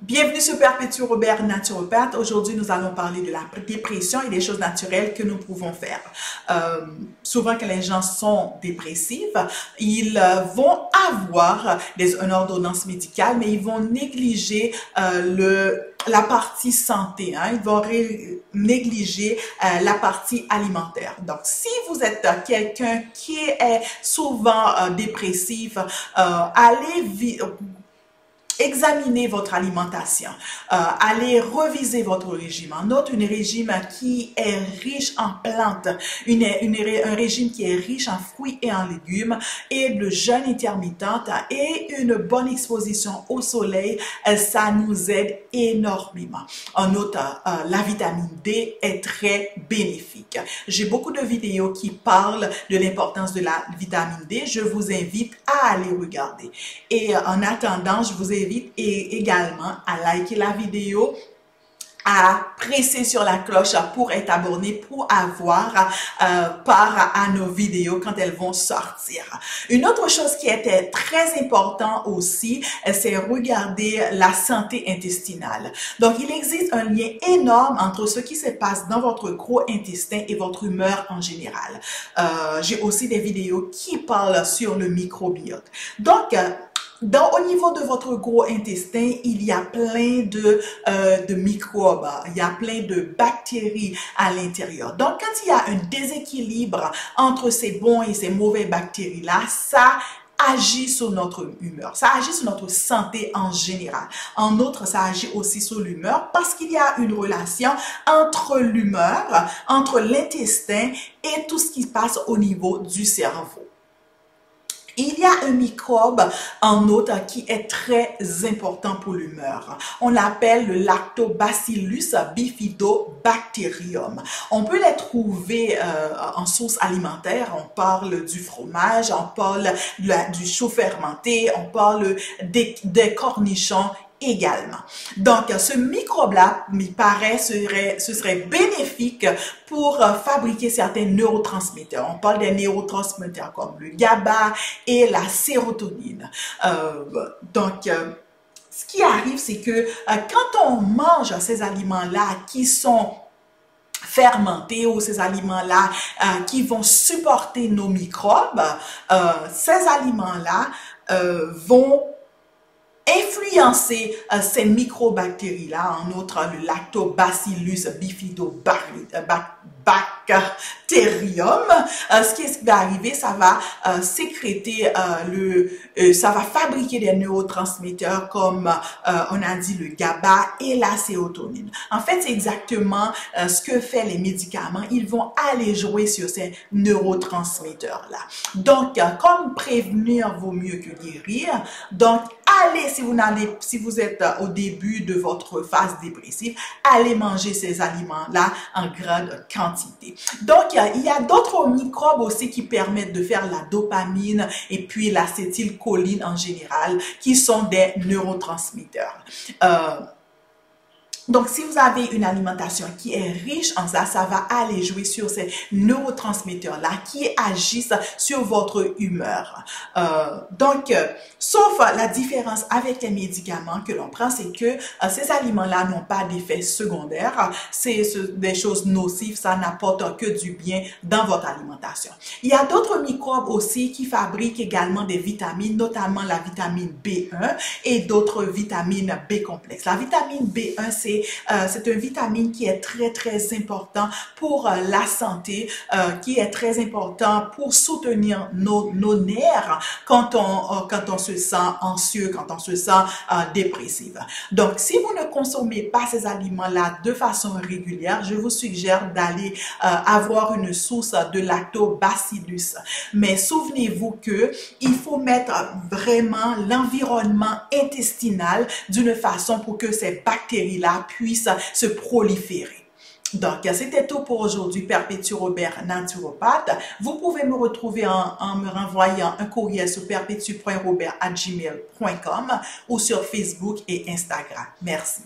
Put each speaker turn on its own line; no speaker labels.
Bienvenue sur Perpétue Robert Naturopathe. Aujourd'hui, nous allons parler de la dépression et des choses naturelles que nous pouvons faire. Souvent, quand les gens sont dépressifs, ils vont avoir une ordonnance médicale, mais ils vont négliger la partie santé, hein. Ils vont négliger la partie alimentaire. Donc, si vous êtes quelqu'un qui est souvent dépressif, examinez votre alimentation, allez reviser votre régime. En outre, un régime qui est riche en plantes, un régime qui est riche en fruits et en légumes, et le jeûne intermittent et une bonne exposition au soleil, ça nous aide énormément. En outre, la vitamine D est très bénéfique. J'ai beaucoup de vidéos qui parlent de l'importance de la vitamine D. Je vous invite à aller regarder. Et en attendant, je vous invite également à liker la vidéo, à presser sur la cloche pour être abonné pour avoir part à nos vidéos quand elles vont sortir. Une autre chose qui était très important aussi, c'est regarder la santé intestinale. Donc, il existe un lien énorme entre ce qui se passe dans votre gros intestin et votre humeur en général. J'ai aussi des vidéos qui parlent sur le microbiote. Donc, au niveau de votre gros intestin, il y a plein de microbes, il y a plein de bactéries à l'intérieur. Donc, quand il y a un déséquilibre entre ces bons et ces mauvais bactéries-là, ça agit sur notre humeur, ça agit sur notre santé en général. En outre, ça agit aussi sur l'humeur parce qu'il y a une relation entre l'humeur, entre l'intestin et tout ce qui passe au niveau du cerveau. Il y a un microbe en outre qui est très important pour l'humeur. On l'appelle le Lactobacillus bifidobacterium. On peut les trouver en source alimentaire. On parle du fromage, on parle du chou fermenté, on parle des cornichons également. Donc, ce microbe-là, il paraît, ce serait bénéfique pour fabriquer certains neurotransmetteurs. On parle des neurotransmetteurs comme le GABA et la sérotonine. Ce qui arrive, c'est que quand on mange ces aliments-là qui sont fermentés ou ces aliments-là qui vont supporter nos microbes, ces aliments-là vont influencer ces microbactéries-là, en outre le Lactobacillus bifidobacterium. Ce qui va arriver, ça va sécréter ça va fabriquer des neurotransmetteurs comme on a dit le GABA et la sérotonine. En fait, c'est exactement ce que fait les médicaments. Ils vont aller jouer sur ces neurotransmetteurs-là. Donc, comme prévenir vaut mieux que guérir, donc allez, si vous êtes au début de votre phase dépressive, allez manger ces aliments-là en grande quantité. Donc, il y a d'autres microbes aussi qui permettent de faire la dopamine et puis l'acétylcholine en général, qui sont des neurotransmetteurs. Donc, si vous avez une alimentation qui est riche en ça, ça va aller jouer sur ces neurotransmetteurs-là qui agissent sur votre humeur. Sauf la différence avec les médicaments que l'on prend, c'est que ces aliments-là n'ont pas d'effet secondaire. C'est des choses nocives, ça n'apporte que du bien dans votre alimentation. Il y a d'autres microbes aussi qui fabriquent également des vitamines, notamment la vitamine B1 et d'autres vitamines B-complexes. La vitamine B1, c'est une vitamine qui est très important pour la santé, qui est très important pour soutenir nos nerfs quand on se sent anxieux, quand on se sent dépressif. Donc, si vous ne consommez pas ces aliments-là de façon régulière, je vous suggère d'aller avoir une source de lactobacillus. Mais souvenez-vous que il faut mettre vraiment l'environnement intestinal d'une façon pour que ces bactéries-là puissent se proliférer. Donc, c'était tout pour aujourd'hui, Perpétue Robert Naturopathe. Vous pouvez me retrouver en me renvoyant un courriel sur perpétue.robert@gmail.com ou sur Facebook et Instagram. Merci.